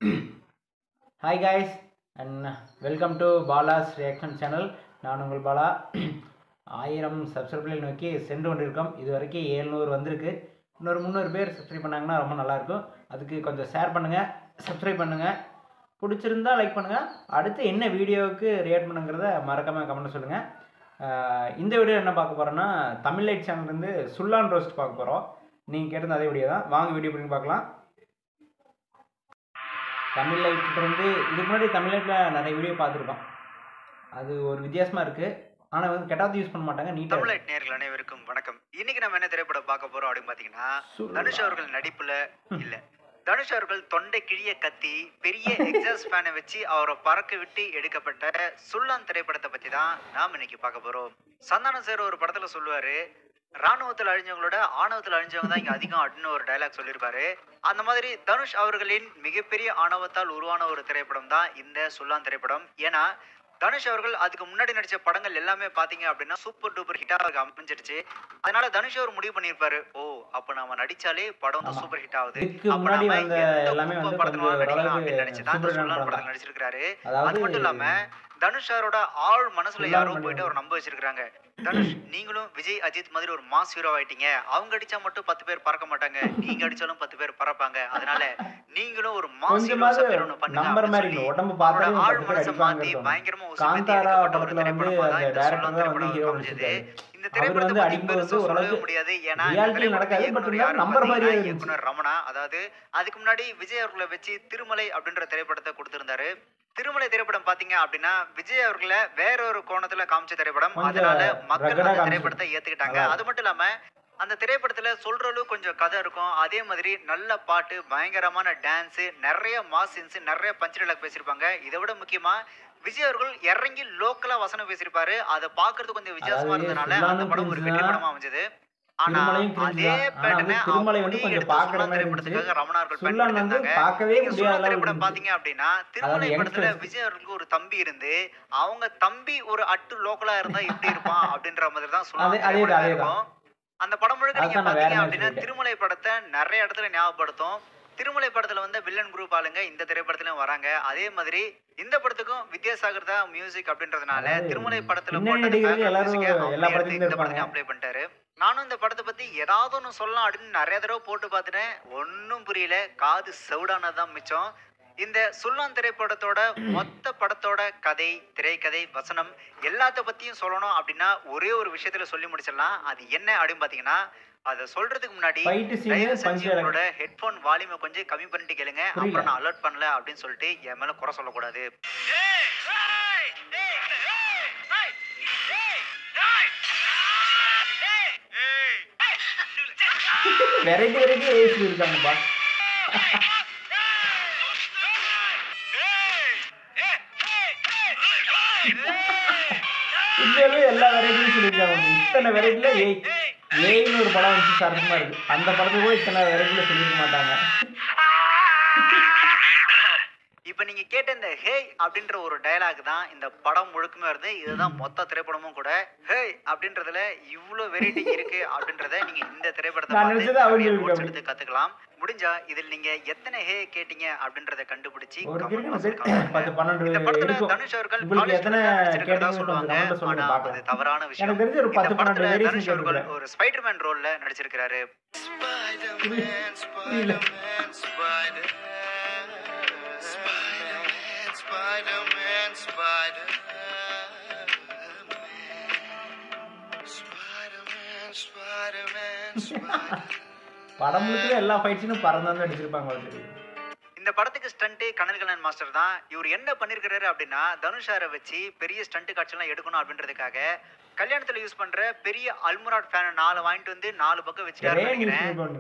Hi guys and welcome to Bala's Reaction Channel. நான் உங்கள் பாலா. 1000 சப்ஸ்கிரைபர்கள் நோக்கி சென்று கொண்டிருக்கோம். இது வரைக்கும் 700 வந்திருக்கு. இன்னொரு 300 பேர் சப்ஸ்கிரைப் பண்ணாங்கன்னா ரொம்ப நல்லாயிருக்கும். அதுக்கு கொஞ்சம் ஷேர் பண்ணுங்கள், சப்ஸ்கிரைப் பண்ணுங்கள், பிடிச்சிருந்தா லைக் பண்ணுங்கள். அடுத்து என்ன வீடியோவுக்கு ரியாக்ட் பண்ணுங்கிறத மறக்காமல் கமெண்ட் சொல்லுங்கள். இந்த வீடியோ என்ன பார்க்க போகிறோன்னா, தமிழ் லைட் சேனல்லேருந்து சுல்லான் ரோஸ்ட் பார்க்க போகிறோம். நீங்கள் கேட்டிருந்த அதே வீடியோ தான். வாங்க வீடியோ பண்ணி பார்க்கலாம். தமிழ் லைட்லேருந்து இதுக்கு முன்னாடி தமிழ் லைட்டில் நிறைய வீடியோ பார்த்துருக்கோம். அது ஒரு வித்தியாசமாக இருக்குது. ஆனால் வந்து கெட்டாவது யூஸ் பண்ண மாட்டாங்க. நீட்டாக தமிழ் லைட் நேயர்கள் அனைவருக்கும் வணக்கம். இன்னைக்கு நம்ம என்ன திரைப்படம் பார்க்க போகிறோம் அப்படின்னு பார்த்தீங்கன்னா, தனுஷ் அவர்கள் நடிப்பில் இல்லை, தனுஷ் அவர்கள் தொண்டை கிழிய கத்தி பெரிய எக்ஸாஸ்ட் ஃபேனை வச்சு அவரை பறக்க விட்டு எடுக்கப்பட்ட சுல்லான் திரைப்படத்தை பற்றி தான் நாம் இன்னைக்கு பார்க்க போகிறோம். சந்தானம் சார் ஒரு படத்தில் சொல்லுவார், ராணுவத்தில் அழிஞ்சவங்களோட ஆணவத்தில் அழிஞ்சவங்க தான் இங்கே அதிகம் அப்படின்னு ஒரு டைலாக் சொல்லியிருப்பாரு. அந்த மாதிரி தனுஷ் அவர்களின் மிகப்பெரிய ஆணவத்தால் உருவான ஒரு திரைப்படம் தான் இந்த சுல்லான் திரைப்படம். ஏன்னா தனுஷ் அவர்கள் அதுக்கு முன்னாடி நடிச்ச படங்கள் எல்லாமே பாத்தீங்க அப்படின்னா சூப்பர் டூப்பர் ஹிட்டா அவருக்கு அமைஞ்சிருச்சு. அதனால தனுஷ் அவர் முடிவு பண்ணியிருப்பாரு, ஓ அப்ப நாம நடிச்சாலே படம் வந்து சூப்பர் ஹிட் ஆகுது, அப்ப நாம எந்த படத்துல நடிக்கலாம் அப்படின்னு நினைச்சுதான் இந்த சுல்லான் படத்துல நடிச்சிருக்காரு. அது மட்டும் இல்லாம தனுஷாரோட ஆள் மனசுல யாரோ போயிட்டு அவர் நம்ப வச்சிருக்காங்க. தனுஷ் நீங்களும் விஜய் அஜித் மாதிரி ஒரு மாஸ் ஹீரோ ஆயிட்டீங்க, அவங்க அடிச்சா மட்டும் 10 பேர் பறக்க மாட்டாங்க, நீங்க அடிச்சாலும் 10 பேர் பறப்பாங்க, அதனால நீங்களும் ஒரு மாஸ் ஹீரோ பண்ணுங்க. ஆள் மனசை மாத்தி பயங்கரமா ஒரு திரைப்படமா தான் இந்த சுல்லான் திரைப்படம் அமைஞ்சது. இந்த திரைப்படத்தை பத்தி பெருசா சொல்லவே முடியாது. ஏன்னா இயக்குனர் ரமணா, அதாவது அதுக்கு முன்னாடி விஜய் அவர்களை வச்சு திருமலை அப்படின்ற திரைப்படத்தை கொடுத்திருந்தாரு. திருமலை திரைப்படம் பாத்தீங்க அப்படின்னா விஜய் அவர்களை வேற ஒரு கோணத்துல காமிச்ச திரைப்படம். அதனால மக்கள் அந்த திரைப்படத்தை ஏத்துக்கிட்டாங்க. அது மட்டும் இல்லாம அந்த திரைப்படத்துல சொல்ற அளவுக்கு கொஞ்சம் கதை இருக்கும். அதே மாதிரி நல்ல பாட்டு, பயங்கரமான டான்ஸ், நிறைய மாஸ் சீன்ஸ், நிறைய பஞ்ச் டைலாக் பேசியிருப்பாங்க. இதை விட முக்கியமா விஜய் அவர்கள் இறங்கி லோக்கலா வசனம் பேசியிருப்பாரு. அதை பாக்குறது கொஞ்சம் வித்தியாசமா இருந்ததுனால அந்த படம் ஒரு வெற்றி படமா அமைஞ்சது. ஆனா அதே பேட்டர்னை திரைப்படத்துக்காக ரமணார்கள் திரைப்படம் பாத்தீங்க அப்படின்னா, திருமலை படத்துல விஜய் அவர்களுக்கு ஒரு தம்பி இருந்து அவங்க தம்பி ஒரு அட்டு லோக்கலா இருந்தா எப்படி இருப்பான் அப்படின்ற மாதிரி தான் சொல்லுவாங்க. அந்த படம் முழுக்க நீங்க பாத்தீங்க அப்படின்னா திருமலை படத்தை நிறைய இடத்துல ஞாபகப்படுத்தும். திருமலை படத்துல வந்து வில்லன் குரூப் ஆளுங்க இந்த திரைப்படத்திலும் வராங்க. அதே மாதிரி இந்த படத்துக்கும் வித்யாசாகர் தான் மியூசிக் அப்படின்றதுனால திருமலை படத்துல இந்த படத்தையும் அப்ளை பண்ணிட்டாரு. நானும் இந்த படத்தை பத்தி ஏதாவது ஒண்ணு சொல்லலாம் அப்படின்னு நிறைய தடவை போட்டு பார்த்துட்டேன், ஒன்னும் புரியல, காது செவிடானதான் மிச்சம். இந்த சுல்லான் திரைப்படத்தோட மொத்த படத்தோட கதை, திரைக்கதை, வசனம் எல்லாத்த பத்தியும் சொல்லணும் அப்படின்னா ஒரே ஒரு விஷயத்துல சொல்லி முடிச்சிடலாம். அது என்ன அப்படின்னு பாத்தீங்கன்னா, அதை சொல்றதுக்கு முன்னாடி உங்களோட ஹெட்போன் வால்யூமை கொஞ்சம் கம்மி பண்ணிட்டு கேளுங்க. அப்புறம் நான் அலர்ட் பண்ணல அப்படின்னு சொல்லிட்டு என் மேல குறை சொல்லக்கூடாது. வெரைட்டி வெரைட்டி ஏசி இருக்காங்கப்பா. உண்மையாலுமே எல்லா வெரைட்டியும் சொல்லியிருக்காங்க. இத்தனை வெரைட்டில ஏன்னு ஒரு படம் வச்சு சரசமா இருக்கு. அந்த படத்துக்கு கூட இத்தனை வெரைட்டில சொல்லியிருக்க மாட்டாங்க. இப்ப நீங்க கேட்ட இந்த ஹே அப்படின்ற ஒரு டயலாக் தான் இந்த படம் முழுக்குமே வருது. இதுதான் மொத்த திரைப்படமும் கூட. ஹே அப்படின்றதுல இவ்வளவு வெரைட்டி இருக்கு அப்படின்றத நீங்க இந்த திரைப்படத்தை எடுத்து கத்துக்கலாம். முடிஞ்சா இதில் நீங்க எத்தனை ஹே கேட்டீங்க அப்படின்றத கண்டுபிடிச்சு இந்த படத்துல தனுஷ் அவர்கள் சொல்லுவாங்க. ஆனா அது தவறான விஷயம். இந்த படத்துல தனுஷ் அவர்கள் ஒரு ஸ்பைடர்மேன் ரோல்ல நடிச்சிருக்கிறாரு. படம் முழுக்க எல்லா ஃபைட்ஸும் பறந்து அடிச்சிருப்பாங்க. இந்த படத்துக்கு ஸ்டண்ட் கனல்கண்ணன் மாஸ்டர் தான். இவர் என்ன பண்ணிருக்காரு அப்படின்னா, தனுஷாரை வச்சு பெரிய ஸ்டண்ட் காட்சியெல்லாம் எடுக்கணும் அப்படின்றதுக்காக கல்யாணத்துல யூஸ் பண்ற பெரிய அல்முராட் ஃபேன் 4 வாங்கிட்டு வந்து 4 பக்கம் வச்சுட்டாரு.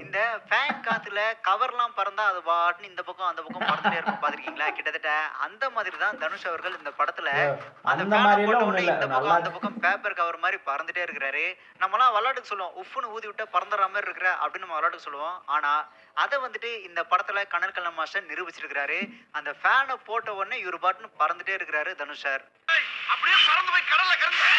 இந்த ஃபேன் காத்துல கவர்லாம் பறந்தா அது பாட்டுன்னு இந்த பக்கம் அந்த பக்கம் பறந்துட்டே இருக்கும். பாத்திருக்கீங்களா? கிட்டத்தட்ட அந்த மாதிரி தான் தனுஷ் அவர்கள் இந்த படத்துல அந்த இந்த பக்கம் அந்த பக்கம் பேப்பர் கவர் மாதிரி பறந்துட்டே இருக்கிறாரு. நம்மளாம் விளையாட்டுக்கு சொல்லுவோம், உப்புன்னு ஊதி விட்டா பறந்துற மாதிரி இருக்கிற அப்படின்னு நம்ம விளையாட்டுக்கு சொல்லுவோம். ஆனா அதை வந்துட்டு இந்த படத்துல கனல்கண்ணன் மாஸ்டர் நிரூபிச்சிருக்கிறாரு. அந்த ஃபேனை போட்ட உடனே இவர் பாட்டுன்னு பறந்துட்டே இருக்கிறாரு தனுஷ் சார். அப்படியே பறந்து போய் கடல்ல கிடந்து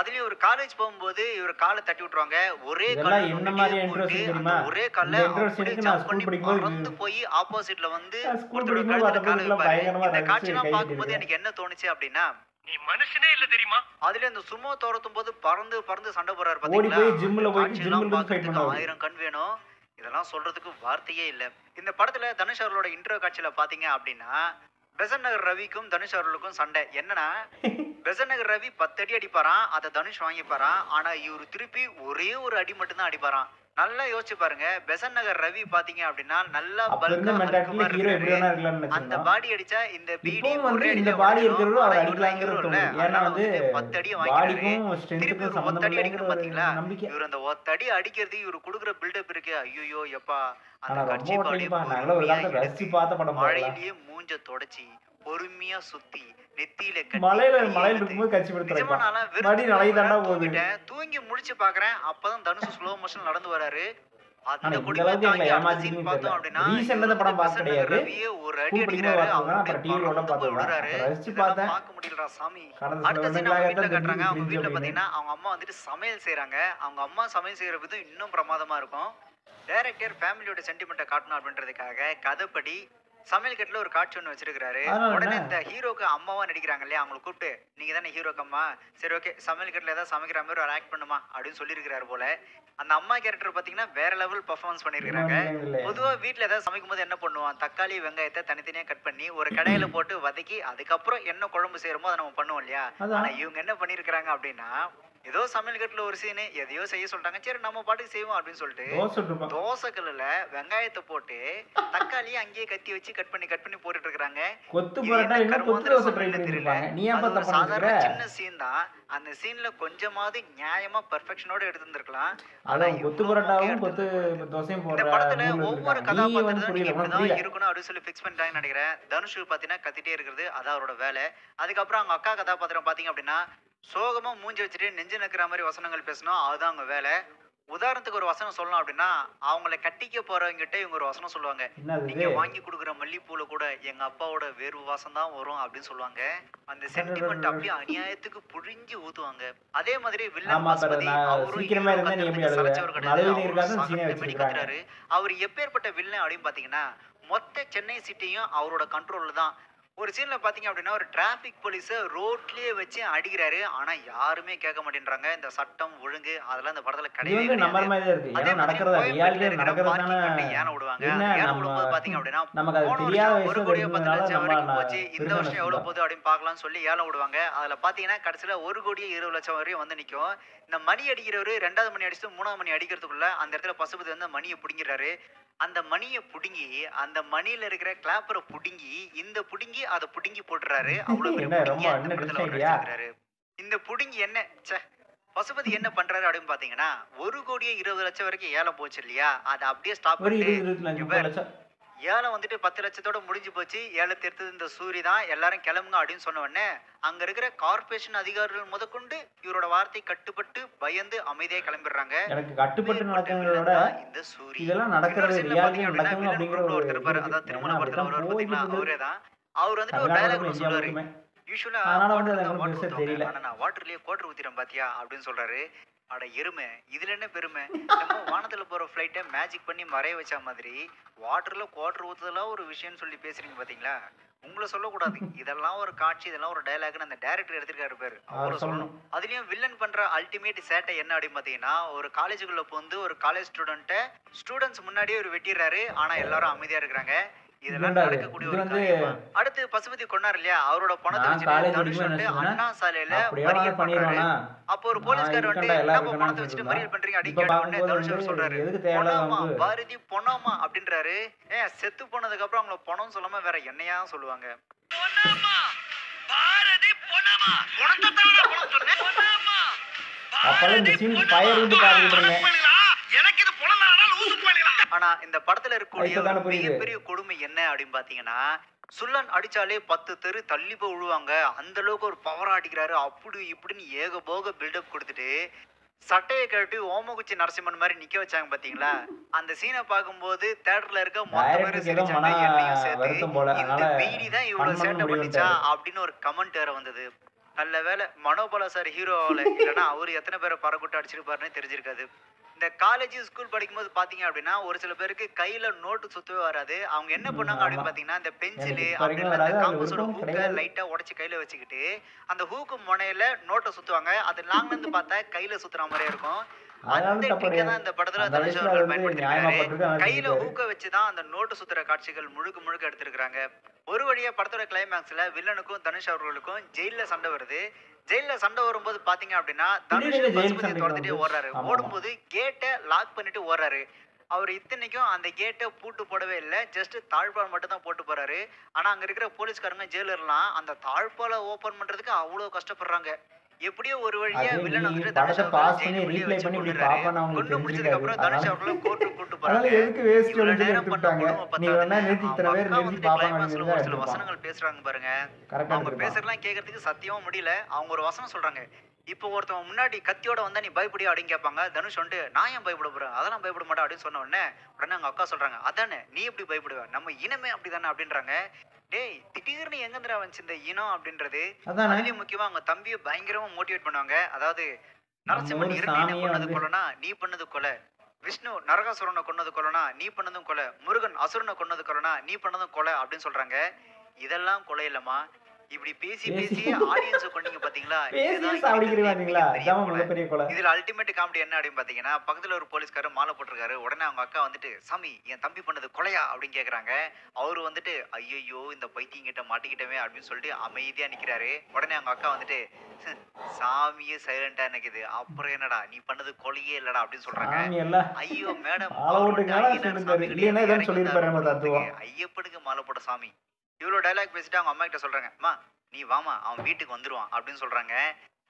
அதுலயும் ஒரு காலேஜ் போகும்போது இவர் காலை தட்டி விட்டுருவாங்க. ஒரே இதெல்லாம் கால்ல என்ன நொண்டியே மாதிரி போட்டு இன்ட்ரெஸ்ட் அந்த தெரியுமா? ஒரே இந்த கால்ல இன்ட்ரெஸ்ட் அப்படியே எனக்கு நான் ஜம்ப் பண்ணி ஸ்கூல் படிக்கும்போது பறந்து போய் ஆப்போசிட்ல வந்து ஸ்கூல் ஒருத்தரோட படிக்கும்போது கழுத்துல கால் பார்த்தப்ப வைப்பாரு. பயங்கரமா இந்த ரசிச்சு காட்சியெல்லாம் கை பார்க்கும்போது தட்டிருக்கேன். எனக்கு என்ன தோணுச்சு அப்படின்னா, நீ மனுஷனே இல்ல தெரியுமா? அதுல இந்த சுமோ துரத்தும் போது பறந்து பறந்து சண்டை போறாரு ஓடி பாத்தீங்களா? போய் அந்த ஜிம்ல போயிட்டு காட்சியெல்லாம் ஜிம்ல இருந்து ஃபைட் பார்க்கறதுக்கு பண்ணுவாரு. 1000 கண் வேணும். இதெல்லாம் சொல்றதுக்கு வார்த்தையே இல்ல. இந்த படத்துல தனுஷ் அவர்களோட இன்ட்ரோ காட்சியில பாத்தீங்க அப்படின்னா, பெசன்ட் நகர் ரவிக்கும் தனுஷ் அவர்களுக்கும் சண்டை. என்னன்னா, பெசன்ட் நகர் ரவி 10 அடி அடிப்பாராம், அதை தனுஷ் வாங்கிப்பாராம். ஆனா இவரு திருப்பி ஒரே ஒரு அடி மட்டும் தான் அடிப்பாராம். நல்லா யோசிச்சு பாருங்க. பெசன்ட் நகர் ரவி பாத்தீங்க அப்படின்னா நல்லா அப்ப இருந்த பல்கா மென்டாலிட்டில ஹல்க் ஹீரோ மாதிரி எப்படி வேணா இருக்காரு. இருக்கலாம்னு அந்த நினைச்சிருந்தோம். பாடி அடிச்சா இந்த பீடி இப்பவும் வந்து ஒரே இந்த அடியில பாடி உடைஞ்சிடும். இருக்கிறவரு ஆனா அவர் இவரு தான் அடிக்கலாங்கிற ஹீரோ இல்ல. தோணுது. ஏன்னா அதனால வந்து வந்துட்டு 10 அடி வாங்கிக்கிறாரு. பாடிக்கும் திருப்பி ஸ்ட்ரென்த்துக்கும் ஒரு சம்பந்தம் 10 அடி இல்லைங்கிற அடிக்கணும் ஒரு பாத்தீங்களா? நம்பிக்கை. இவர் அந்த 10 அடி அடிக்கிறது இவரு குடுக்குற பில்டப் இருக்கு. ஐயோ எப்பா அந்த ஆனா ரொம்ப கர்ச்சீஃப் அப்படியே ஓட்டலிப்பா. நாங்களும் ஒரு பொறுமையா காலத்துல எடுத்து ரசிச்சு பார்த்த படம் பாக்கலாம். மழையிலேயே மூஞ்ச தொடச்சி பொறுமையா சுத்தி நெத்தியில கட்டி மலையில கையை மலையில எடுத்து இருக்கும்போது கட்சி நிஜமா படுத்துறான். நான்லாம் மறுபடியும் வெறுத்து நலை போய் தாண்டா போகுது. தூங்கிட்டேன். தூங்கி முழிச்சு பாக்குறேன். அப்பதான் தனுஷ் ஸ்லோ மோஷன் நடந்து வராரு. ஆனா அந்த இந்த கொடுமையை அளவுக்கு எங்களை தாங்கி அடுத்த சீன் ஏமாத்திருக்குன்னு பார்த்தோம் தெரியல. அப்படின்னா ரீசெண்டா இவர் இந்த படம் பார்க்க பெசன்ட் நகர் கிடையாது. ரவியே ஒரு அடி ஸ்கூல் படிக்கும்போது அடிக்கிறாரு. பார்த்ததுதான். அவர் அப்புறம் அப்படியே டிவில பறந்து போய் பார்த்ததுதான். விடுறாரு. அப்புறம் ரசிச்சு இதெல்லாம் பார்த்தேன். பார்க்க முடியலடா சாமி. கடந்த சில அடுத்த சீன் வருடங்களாக அவங்க வீட்டுல தான் காட்டுறாங்க. தெரிஞ்சு அவங்க கிரிஞ்சு வீட்டுல அப்படின்னு. பாத்தீங்கன்னா அவங்க அம்மா வந்துட்டு சமையல் செய்யறாங்க. அவங்க அம்மா சமையல் செய்யற விதம் இன்னும் பிரமாதமா இருக்கும். டைரக்டர் ஃபேமிலியோட சென்டிமெண்ட்டை காட்டணும் அப்படின்றதுக்காக கதைப்படி சமையல் கட்டில ஒரு காட்சி ஒன்று வச்சிருக்காரு. அதனால உடனே என்ன? இந்த ஹீரோக்கு அம்மாவா நடிக்கிறாங்க இல்லையா, அவங்களை கூப்பிட்டு நீங்க தானே ஹீரோக்கு அம்மா, சரி ஓகே சமையல் கட்டில ஏதாவது சமைக்கிற மாதிரி ஒரு ஆக்ட் பண்ணுமா அப்படின்னு சொல்லியிருக்கிறாரு போல. அந்த அம்மா கேரக்டர் பாத்தீங்கன்னா வேற லெவல் பெர்ஃபார்மன்ஸ் பண்ணிருக்காங்க. பொதுவா வீட்ல ஏதாவது சமைக்கும் போது என்ன பண்ணுவான், தக்காளி வெங்காயத்தை தனித்தனியா கட் பண்ணி ஒரு கடாயில போட்டு வதக்கி அதுக்கப்புறம் என்ன குழம்பு செய்யறோமோ அதை நம்ம பண்ணுவோம் இல்லையா. ஆனா இவங்க என்ன பண்ணிருக்காங்க அப்படின்னா, ஏதோ சமையல் கட்டுல ஒரு சீனு எதையோ செய்ய சொல்லிட்டாங்க, சரி நம்ம பாட்டுக்கு செய்வோம் அப்படின்னு சொல்லிட்டு தோசை கல்லுல வெங்காயத்தை போட்டு தக்காளியை அங்கேயே கத்தி வச்சு கட் பண்ணி போட்டுட்டு இருக்காங்க. கொத்து பரோட்டா என்ன கொத்து தோசை ட்ரை பண்ணிருப்பாங்க. நீ ஏன் பார்த்தா சாதாரண சின்ன சீன் தான். அந்த சீன்ல கொஞ்சமாவது நியாயமா பெர்ஃபெக்ஷனா எடுத்திருந்திருக்கலாம். ஆனா கொத்து பரோட்டாவும் கொத்து தோசையும் இந்த போடுற படத்துல மூணு ஒவ்வொரு இருக்காங்க. நீ வந்து கதாபாத்திரம் புரியல, உனக்கு இப்படிதான் புரியல. இருக்கணும் அப்படின்னு சொல்லி ஃபிக்ஸ் பண்ணிட்டாங்கன்னு நினைக்கிறேன். தனுஷ் பாத்தீங்கன்னா கத்திட்டே இருக்கிறது அதான் அவரோட வேலை. அதுக்கப்புறம் அவங்க அக்கா கதாபாத்திரம் பாத்தீங்க அப்படின்னா சோகமா மூஞ்சி வச்சுட்டு நெஞ்சு நக்கிற மாதிரி வசனங்கள் பேசணும், அதுதான் அவங்க வேலை. உதாரணத்துக்கு ஒரு வசனம் சொல்லணும் அப்படின்னா, அவங்களை கட்டிக்க போறவங்கிட்ட இவங்க ஒரு வசனம் சொல்லுவாங்க, நீங்க வாங்கி கொடுக்குற மல்லிப்பூல கூட எங்க அப்பாவோட வேர்வு வாசம் தான் வரும் அப்படின்னு சொல்லுவாங்க. அந்த சென்டிமெண்ட் அப்படியே அநியாயத்துக்கு புழிஞ்சு ஊத்துவாங்க. அதே மாதிரி வில்லன் பசுபதி அவரும் சலைச்சவர் கிடையாது. அவர் எப்பேற்பட்ட வில்லன் அப்படின்னு பாத்தீங்கன்னா, மொத்த சென்னை சிட்டியும் அவரோட கண்ட்ரோல்ல தான். ஒரு சீன்ல பாத்தீங்க அப்படின்னா ஒரு டிராபிக் போலீஸ ரோட்லயே வச்சு அடிக்கிறாரு. ஆனா யாருமே கேட்க மாட்டேன்றாங்க. இந்த சட்டம் ஒழுங்கு அதெல்லாம் இந்த படத்துல கிடையவே கிடையாது. ஏன விடுவாங்க. ஏன விடும்போது பாத்தீங்க அப்படின்னா ஒரு கோடியே 10 லட்சம் வரைக்கும் போச்சு, இந்த வருஷம் எவ்வளவு போகுது அப்படின்னு பாக்கலாம்னு சொல்லி ஏலம் விடுவாங்க. அதுல பாத்தீங்கன்னா கடைசியில 1 கோடியே 20 லட்சம் வரையும் வந்து நிக்கும். இந்த மணி அடிக்கிறவரு 2வது மணி அடிச்சு 3வது மணி அடிக்கிறதுக்குள்ள அந்த இடத்துல பசுபதி வந்து மணியை புடிங்கிறாரு. அந்த மணியை புடுங்கி அந்த மணியில இருக்கிற கிளாப்பரை புடுங்கி இந்த புடுங்கி அதை புடுங்கி போட்டுறாரு. அவ்வளவு இந்த புடுங்கி என்ன பசுபதி என்ன பண்றாரு அப்படின்னு பாத்தீங்கன்னா 1 கோடியே 20 லட்சம் வரைக்கும் ஏலம் போச்சு இல்லையா, அதை அப்படியே ஸ்டாப் பண்ணிட்டு ஏலம் வந்துட்டு 10 லட்சத்தோட முடிஞ்சு போச்சு. ஏலத்தை எடுத்தது இந்த சூரி தான், எல்லாரும் கிளம்புங்க அப்படின்னு சொன்ன உடனே அங்க இருக்கிற கார்பரேஷன் அதிகாரிகள் முதற்கொண்டு இவரோட வார்த்தை கட்டுப்பட்டு பயந்து அமைதியா கிளம்பிடுறாங்க. இந்த சூரி ஒருத்தர் இருப்பாரு, அதாவது திருமண படத்துல அவர் பாத்தீங்கன்னா அவரே தான். அவர் வந்துட்டு ஒரு டயலாக் சொல்றாரு, யூசுவலா நான் வாட்டர்லயே குவாட்டர் ஊத்திறேன் பாத்தியா அப்படின்னு சொல்றாரு. அட எருமை, இதுல என்ன பெருமை, நம்ம வானத்துல போற ஃபிளைட்டை மேஜிக் பண்ணி மறைய வச்ச மாதிரி வாட்டர்ல குவாட்டர் ஊத்துதெல்லாம் ஒரு விஷயம்னு சொல்லி பேசுறீங்க பாத்தீங்களா. உங்களை சொல்லக்கூடாது, இதெல்லாம் ஒரு காட்சி, இதெல்லாம் ஒரு டயலாக்னு அந்த டைரக்டர் எடுத்திருக்காரு பேரு, அவரை சொல்லணும். அதுலயும் வில்லன் பண்ற அல்டிமேட் சேட்டை என்ன அப்படின்னு பாத்தீங்கன்னா, ஒரு காலேஜுக்குள்ள வந்து ஒரு காலேஜ் ஸ்டூடெண்ட்ஸ் முன்னாடியே ஒரு வெட்டிடுறாரு. ஆனா எல்லாரும் அமைதியா இருக்கிறாங்க. இதெல்லாம் நடக்கக்கூடிய ஒரு காரியம். அடுத்து பசுபதி கொண்டாரு இல்லையா, அவரோட பணத்தை வச்சுட்டு அண்ணா சாலையில மறியல் பண்றாரு. அப்போ ஒரு போலீஸ்காரர் வந்து என்ன பணத்தை வச்சுட்டு மறியல் பண்றீங்க அப்படின்னு கேட்ட உடனே தனுஷ் சொல்றாரு, பொணாமா பாரதி பொணாமா அப்படின்றாரு. ஏன் செத்து போனதுக்கு அப்புறம் அவங்கள பணம் சொல்லாம வேற என்னையா சொல்லுவாங்க. ஆனா இந்த படத்துல இருக்கக்கூடிய மிகப்பெரிய கொடுமை என்ன அப்படின்னு பாத்தீங்கன்னா, சுல்லன் அடிச்சாலே 10 தெரு தள்ளி போய் விழுவாங்க. அந்த அளவுக்கு ஒரு பவரா அடிக்கிறாரு. அப்படி இப்படின்னு ஏகபோக பில்டப் கொடுத்துட்டு சட்டையை கட்டி ஓமகுச்சி நரசிம்மன் மாதிரி நிக்க வச்சாங்க பாத்தீங்களா. அந்த சீனை பார்க்கும்போது தியேட்டர்ல இருக்க மொத்த பேரும் சிரிச்சாங்க, என்னையும் சேர்த்து. இந்த பீடி தான் இவ்வளவு சேட்டை பண்ணிச்சா அப்படின்னு ஒரு கமெண்ட் வேற வந்தது. நல்ல வேளை மனோபாலா சார் ஹீரோ ஆகல, இல்லைன்னா அவரு எத்தனை பேரை பறக்குட்டு அடிச்சிருப்பாருன்னு தெரிஞ்சிருக்காது. இந்த காலேஜ் ஸ்கூல் படிக்கும்போது பாத்தீங்க அப்படின்னா ஒரு சில பேருக்கு கையில நோட்டு சுத்தவே வராது. அவங்க என்ன பண்ணாங்க ஆமா. அப்படின்னு பாத்தீங்கன்னா இந்த பென்சிலு எனக்கு இப்ப வரைக்கும் அப்படின்னா இந்த வராது. அதுல காம்பஸோட விருப்பமும் ஹூக்கை கிடையாது. லைட்டா உடைச்சு கையில வச்சுக்கிட்டு அந்த ஹூக்கு முனையில நோட்டை சுத்துவாங்க. அது லாங்ல இருந்து பார்த்தா கையில சுத்துற மாதிரியே இருக்கும். அதனால அந்த தப்பு ட்ரிக்கை கிடையாது. தான் இந்த படத்துல அந்த தனுஷ் வயசுல அது அவர்கள் வந்து நியாயமா பயன்படுத்திருக்காரு. பட்டிருக்கு. அதனால கையில செஞ்சுட்டாரு. ஹூக்கை வச்சு தான் அந்த நோட்டு சுத்துற காட்சிகள் முழுக்க முழுக்க எடுத்திருக்காங்க. ஒரு வழியா படத்தோட கிளைமேக்ஸ்ல வில்லனுக்கும் தனுஷ் அவர்களுக்கும் ஜெயில சண்டை வருது. ஜெயில சண்டை வரும்போது பாத்தீங்க அப்படின்னா தனுஷ் திடீர்னு ஜெயில் பசுபதி சண்டைக்கு துரத்துட்டே வந்து ஓடுறாரு. ஆமா. ஓடும்போது கேட்டை லாக் பண்ணிட்டு ஓடுறாரு. அவர் இத்தனைக்கும் அந்த கேட்டை பூட்டு போடவே இல்லை, ஜஸ்ட் தாழ்பால் மட்டும் தான் போட்டு போறாரு. ஆனா அங்க இருக்கிற போலீஸ்காரங்க ஜெயிலர்லாம் அந்த தாழ்பாலை ஓபன் பண்றதுக்கு அவ்வளவு கஷ்டப்படுறாங்க. எப்படியோ ஒரு வழியா அது வில்லன் நீ வந்துட்டு படத்தை தனுஷ் அவர்களை பாஸ் பண்ணி ஜெயிலுக்குள்ளேயே ரீப்ளே வச்சு பண்ணி இப்படி கொண்டுறாரு. பாப்பான்னு அவங்களுக்கு கொண்டு முடிச்சதுக்கு அப்புறம் தனுஷ் தெரிஞ்சிருக்காது. அவர்களை கோர்ட்டுக்கு கூட்டு அதனால போறாங்க. எதுக்கு வேஸ்ட் இவ்வளவு சொல்லி நேரம் பண்ண எடுத்துட்டாங்க. கொடுமை நீ வேணா பத்தாதுன்னு நிறுத்தி இத்தனை அவங்க பேர் அக்கா நிறுத்தி வந்துட்டு பாப்பாங்க கிளைமாக்ஸ்ல தான் ஒரு சில எடுத்துப்பான். வசனங்கள் பேசுறாங்க பாருங்க. கரெக்டா அவங்க எடுத்துப்பான். பேசுறதெல்லாம் கேட்கறதுக்கு சத்தியமா முடியல. அவங்க ஒரு வசனம் சொல்றாங்க. இப்போ ஒருத்தவன் முன்னாடி கத்தியோட வந்தா நீ பயப்படியா அப்படின்னு கேட்பாங்க. தனுஷ் வந்துட்டு நான் ஏன் பயப்பட போறேன், அதெல்லாம் பயப்பட மாட்டேன் அப்படின்னு சொன்ன உடனே அவங்க அக்கா சொல்றாங்க அதானே நீ எப்படி பயப்படுவ, நம்ம இனமே அப்படிதானே அப்படின்றாங்க. டேய் திடீர்னு எங்கந்திரா வந்துச்சு இந்த இனம் அப்படின்றது. அதானே அதுலயும் முக்கியமா அவங்க தம்பியை பயங்கரமா மோட்டிவேட் பண்ணுவாங்க. அதாவது நம்ம நரசிம்மன் ஊர் இரண்டையும் சாமியை கொன்னது வந்து கொலைனா நீ பண்ணது கொலை, விஷ்ணு நரகாசுரனை கொன்னது கொலைனா நீ பண்ணதும் கொலை, முருகன் அசுரனை கொன்னது கொலைனா நீ பண்ணதும் கொலை அப்படின்னு சொல்றாங்க. இதெல்லாம் கொலை இல்லம்மா, இப்படி பேசி பேசி ஆடியன்ஸ் கொண்டீங்க பாத்தீங்களா, பேசி இதுதான் சாவடிக்கிறீங்க இருக்கிறதுலே பாத்தீங்களா? மிகப்பெரிய இதான் கொலை. மிகப்பெரிய கொலை. இதுல அல்டிமேட் காமெடி என்ன அப்படின்னு பாத்தீங்கன்னா பக்கத்துல ஒரு போலீஸ்காரர் மாலை போட்டிருக்காரு. உடனே அவங்க அக்கா வந்துட்டு சாமி என் தம்பி பண்ணது கொலையா அப்படின்னு கேக்குறாங்க. அவரு வந்துட்டு ஐயோ இந்த பைத்தியம் கிட்ட மாட்டிக்கிட்டவே அப்படின்னு சொல்லிட்டு அமைதியா நிக்கிறாரு. உடனே அவங்க அக்கா வந்துட்டு சாமியே சைலண்டா நிக்குது, அப்புறம் என்னடா நீ பண்ணது கொலையே இல்லடா அப்படின்னு சொல்றாங்க. சாமி எல்லாம் ஐயோ மேடம் மாலை போட்டுக்கனால சொல்லிருக்காரு. இல்லைன்னா ஏதாவது சொல்லியிருப்பாரு நம்ம தத்துவம். ஐயப்பனுக்கு மாலை போட சாமி இவ்வளவு டைலாக் பேசிட்டு அவங்க அம்மா கிட்ட சொல்றாங்க, அம்மா நீ வாமா அவன் வீட்டுக்கு வந்துருவான் அப்படின்னு சொல்றாங்க.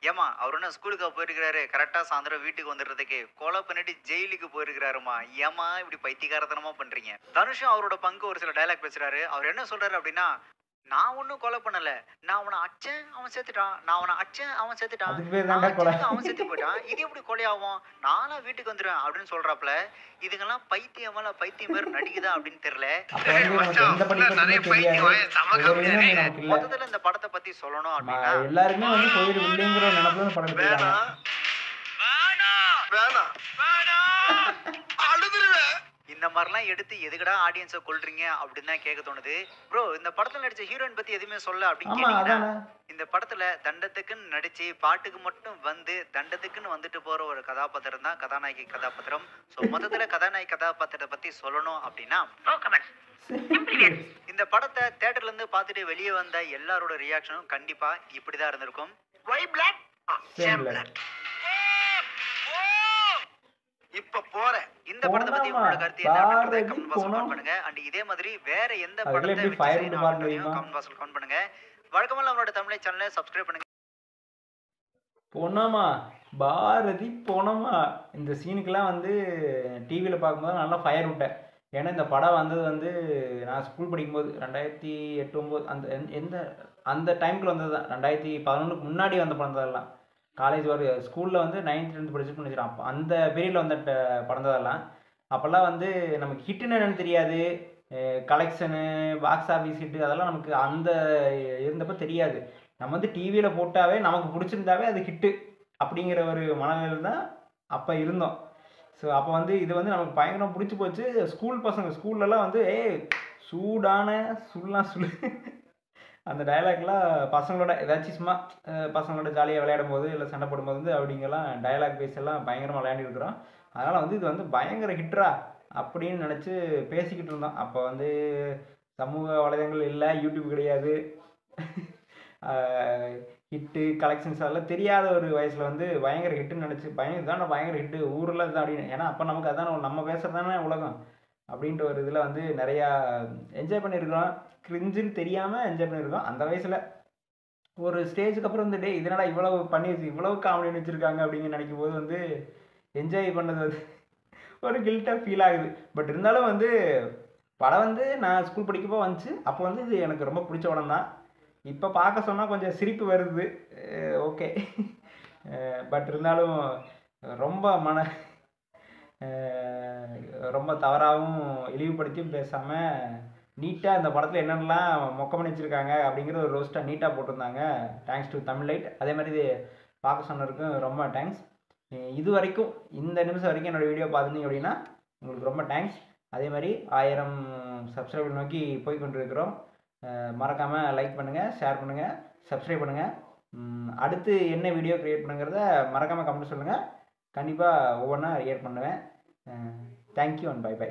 ஏமா அவர் என்ன ஸ்கூலுக்கு போயிருக்கிறாரு, கரெக்டா சாயந்தரம் வீட்டுக்கு வந்துடுறதுக்கு கொலை பண்ணிட்டு ஜெயிலுக்கு போயிருக்கிறாருமா, ஏமா இப்படி பைத்தியக்காரத்தனமா பண்றீங்க. தனுஷும் அவரோட பங்கு ஒரு சில டைலாக் பேசுறாரு. அவர் என்ன சொல்றாரு அப்படின்னா நான் ஒன்னும் கொலை பண்ணல, நான் அவனை அச்சேன் அவன் செத்துட்டான், நான் அவனை அச்சேன் அவன் செத்துட்டான், அதுக்கு பேர் நான் தான்டா கொலை. அடிச்சதுக்கு அவன் செத்து போயிட்டான், இது எப்படி கொலையாகும், நானா வீட்டுக்கு வந்துடுவேன் அப்படின்னு சொல்றாப்ல. இதுங்கெல்லாம் பைத்தியமால பைத்தியம் பேர் நடிக்குதா அப்படின்னு தெரியல. அப்ப வந்து நமக்கு எந்த படிப்பதுமே தெரியாது. ஒரு இனம் நமக்கு இல்ல. மொத்தத்துல இந்த படத்தை பத்தி சொல்லணும் அப்படின்னா எல்லாருமே வந்து போயிரு இல்லைங்கிற நினைப்புல இந்த படம் எடுத்துருக்காங்க. இந்த மாதிரிலாம் எடுத்து எதுக்கடா ஆடியன்ஸை கொல்றீங்க அப்படின்னு தான் கேட்க தோணுது. ப்ரோ இந்த படத்துல நடிச்ச ஹீரோயின் பத்தி எதுவுமே சொல்ல அப்படின்னு ஆமா கேட்டீங்கன்னா அதானே. இந்த படத்துல தண்டத்துக்குன்னு நடிச்சு பாட்டுக்கு மட்டும் வந்து தண்டத்துக்குன்னு வந்துட்டு போற ஒரு கதாபாத்திரம் தான் கதாநாயகி கதாபாத்திரம். ஸோ மொத்தத்துல கதாநாயகி கதாபாத்திரத்தை பத்தி சொல்லணும் அப்படின்னா இந்த படத்தை தியேட்டர்ல இருந்து பார்த்துட்டு வெளியே வந்த எல்லாரோட ரியாக்ஷனும் கண்டிப்பா இப்படிதான் இருந்திருக்கும். Same blood. இப்ப போறேன் இந்த படத்தை பத்தி உங்களோட கருத்து என்ன அப்படின்றத கமெண்ட் பாக்ஸ்ல கமெண்ட் பண்ணுங்க. அண்ட் இதே மாதிரி வேற எந்த அதுல படத்தை எப்படி வச்சு fire செய்யணும் விட்டு அப்படின்றதையும் பாருங்க. கமெண்ட் பாக்ஸ்ல கமெண்ட் பண்ணுங்க. வழக்கமா நம்மளோட தமிழ் சேனலை சப்ஸ்கிரைப் பண்ணுங்க. போனோமா பாரதி போனோமா இந்த சீனுக்கெல்லாம் வந்து டிவியில் பார்க்கும்போது நல்லா ஃபயர் விட்டேன். ஏன்னா இந்த படம் வந்தது வந்து நான் ஸ்கூல் படிக்கும்போது 2008 9 அந்த எந்த அந்த டைமுக்குள்ள வந்தது தான். 2011 முன்னாடி வந்த படம் தான் எல்லாம். காலேஜ் ஒரு ஸ்கூலில் வந்து 9th 10th படிச்சுட்டு நினச்சிடும். அப்போ அந்த பீரியடில் வந்த படம் தான் எல்லாம். அப்போல்லாம் வந்து நமக்கு ஹிட்டுன்னு என்னன்னு தெரியாது, கலெக்ஷனு பாக்ஸ் ஆஃபீஸ் ஹிட்டு அதெல்லாம் நமக்கு அந்த இருந்தப்போ தெரியாது. நம்ம வந்து டிவியில் போட்டாவே நமக்கு பிடிச்சிருந்தாவே அது ஹிட்டு அப்படிங்கிற ஒரு மனநிலையில் தான் அப்போ இருந்தோம். ஸோ அப்போ வந்து இது வந்து நமக்கு பயங்கரம் பிடிச்சி போச்சு. ஸ்கூல் பசங்க ஸ்கூல்லலாம் வந்து சூடான சுல்லாம் சொல்லு அந்த டைலாக்லாம் பசங்களோட ஏதாச்சும் சும்மா பசங்களோட ஜாலியாக விளையாடும் போது இல்லை சண்டை போடும்போது வந்து அப்படிங்கெல்லாம் டைலாக் பேஸெல்லாம் பயங்கரமாக விளையாண்டுருக்குறோம். அதனால் வந்து இது வந்து பயங்கர ஹிட்ரா அப்படின்னு நினச்சி பேசிக்கிட்டு இருந்தோம். அப்போ வந்து சமூக வலைதளங்கள் இல்லை, யூடியூப் கிடையாது, ஹிட்டு கலெக்ஷன்ஸ் அதெல்லாம் தெரியாத ஒரு வயசில் வந்து பயங்கர ஹிட்டுன்னு நினச்சி பயங்கர ஹிட்டு ஊரில் தான் அப்படின்னு. ஏன்னா அப்போ நமக்கு அதான் நம்ம பேசுகிறது தானே உலகம் அப்படின்ட்டு ஒரு இதில் வந்து நிறையா என்ஜாய் பண்ணியிருக்கிறோம். கிரிஞ்சுன்னு தெரியாமல் என்ஜாய் பண்ணியிருக்கோம் அந்த வயசில். ஒரு ஸ்டேஜுக்கு அப்புறம் வந்து இதனடா இவ்வளவு பண்ணி இவ்வளவு காமெடி வச்சுருக்காங்க அப்படிங்கிற நினைக்கும் போது வந்து என்ஜாய் பண்ணது வந்து ஒரு கில்ட்டாக ஃபீல் ஆகுது. பட் இருந்தாலும் வந்து படம் வந்து நான் ஸ்கூல் படிக்கப்போ வந்துச்சு. அப்போ வந்து இது எனக்கு ரொம்ப பிடிச்ச படம் தான். இப்போ பார்க்க சொன்னால் கொஞ்சம் சிரிப்பு வருது, ஓகே. பட் இருந்தாலும் ரொம்ப தவறாகவும் இழிவுபடுத்தியும் பேசாமல் நீட்டாக இந்த படத்தில் என்னென்னலாம் மொக்க பண்ணி வச்சுருக்காங்க அப்படிங்கிற ஒரு ரோஸ்ட்டாக நீட்டாக போட்டிருந்தாங்க. Thanks to Tamil light. அதே மாதிரி இது பார்க்க சொன்னதுக்கும் ரொம்ப தேங்க்ஸ். இது வரைக்கும் இந்த நிமிஷம் வரைக்கும் என்னோடய வீடியோ பார்த்துருந்தீங்க அப்படின்னா உங்களுக்கு ரொம்ப தேங்க்ஸ். அதே மாதிரி 1000 சப்ஸ்கிரைபர் நோக்கி போய் கொண்டு இருக்கிறோம். மறக்காமல் லைக் பண்ணுங்கள், ஷேர் பண்ணுங்கள், சப்ஸ்கிரைப் பண்ணுங்கள். அடுத்து என்ன வீடியோ க்ரியேட் பண்ணுங்கிறத மறக்காமல் கமெண்ட் சொல்லுங்கள். கண்டிப்பாக ஒவ்வொன்றா ரியாக்ட் பண்ணுவேன். Thank you and bye by.